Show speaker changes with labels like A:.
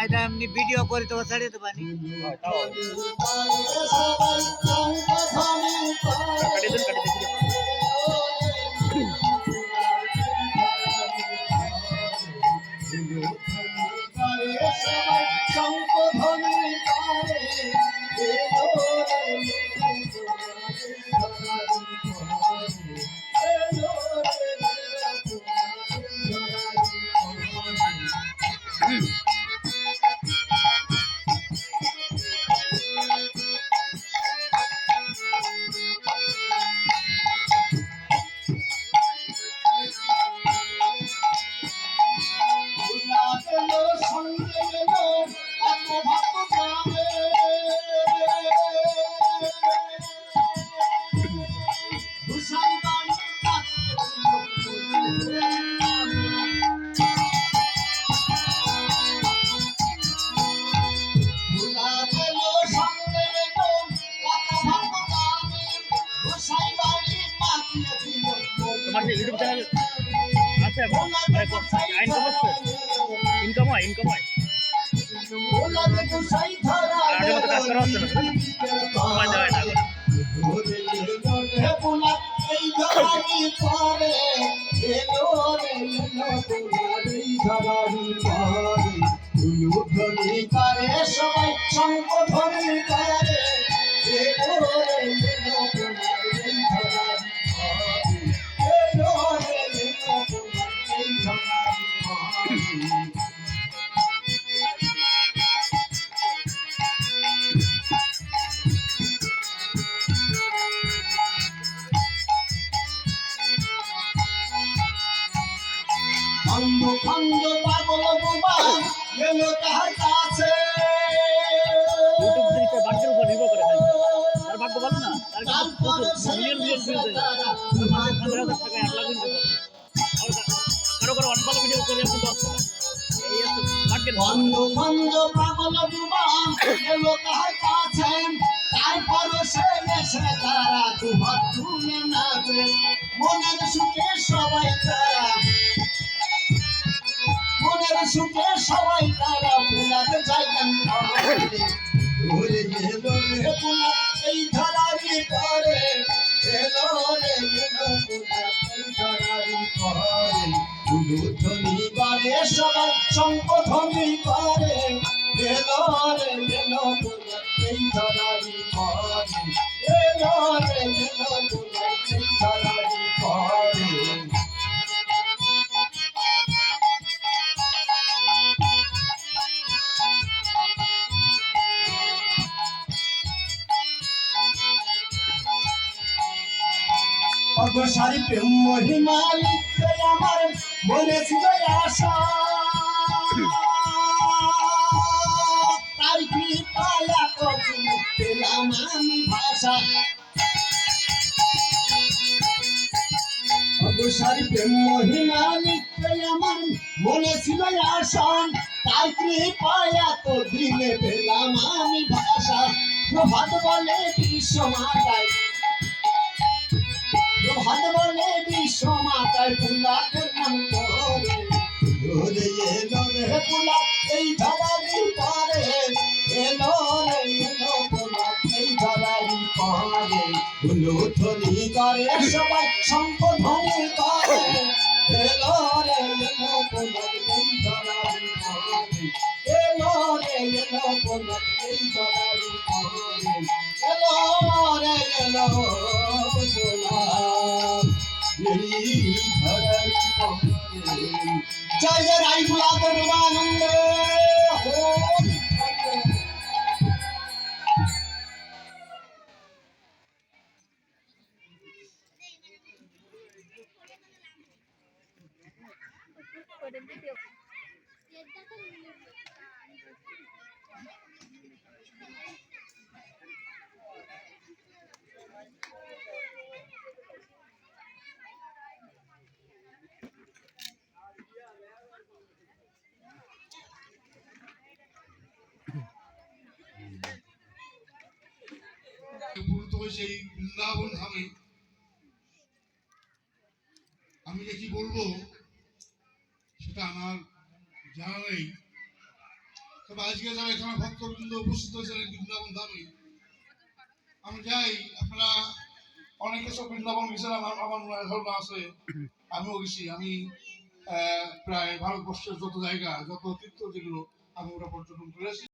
A: আইদা এমনি ভিডিও করে তো ছাড়িয়ে তো পানি
B: তোমার ইউটিউব চ্যানেল আছে ইনকাম হয় আগের মতো কাজ করা হচ্ছে না সময় দেওয়া হয় না
C: সবাই সংকোধনী করে খন্ড খন্ড পাগল বোবা গেল তাহার কাছে
B: ইউটিউব থেকে ভাগ্যের উপর নির্ভর করে খালি তার ভাগ্য ভালো না তার মিলিয়ন ভিউজ হয়ে যায় 15,000 টাকা 1 লাখ ইনকাম করে কারো অনেক ভালো ভিডিও করে কিন্তু আসছে না এই হচ্ছে ভাগ্যের
C: খন্ড খন্ড পাগল বোবা গেল তাহার কাছে তারপর সে এসে তারা দুহাত তুলে নাচে মনের সুখে সবাই তারা সুখে সবাই তারা পুলার জায়গান ঘুরে গেল রে পুলা এই ধরারি করে এলো রে গেল পুলা এই ধরারি করে উলুধ্বনি করে সবাই শঙ্খধ্বনি করে এলো রে গেল পুলা এই ধরারি করে এলো রে গেল পুলা এই ধরারি করে অগ্রসারী প্রেম মহিমালিতে আমার মনে ছিল আশা তার কৃপায়া কখন পেলাম আমি ভাষা অগ্রসারী প্রেম মহিমালিতে আমার মনে ছিল আশা তার কৃপায়া তো দিনে পেলাম আমি ভাষা প্রভাত বলে বিশ্ব মাতায় প্রভাত বলে বিশ্ব মাতায় পুলাকের নাম করে ঘুরে এলো রে পুলা এই ধরারি পারে এলো রে এলো পুলা এই ধরারি পারে উলুধ্বনি করে সবাই শঙ্খধ্বনি করে এলো রে এলো পুলা এই ধরারি পারে এলো রে এলো পুলা এই ধরারি পারে এলো রে এলো জয় জয় রাই ফুলাদের আনন্দ
D: সেই বৃন্দাবন ধামে আমি যে কি বলবো সেটা আমার জানা নেই। তবে আজকে যারা এখানে ভক্তবৃন্দ উপস্থিত হয়েছেন এই বৃন্দাবন ধামে, আমি যাই, আপনারা অনেকে সব বৃন্দাবন গেছিলাম, আমার মনে হয় ধারণা আছে, আমিও গেছি। আমি প্রায় ভারতবর্ষের যত জায়গা, যত তীর্থ যেগুলো, আমি ওরা পর্যটন করেছি।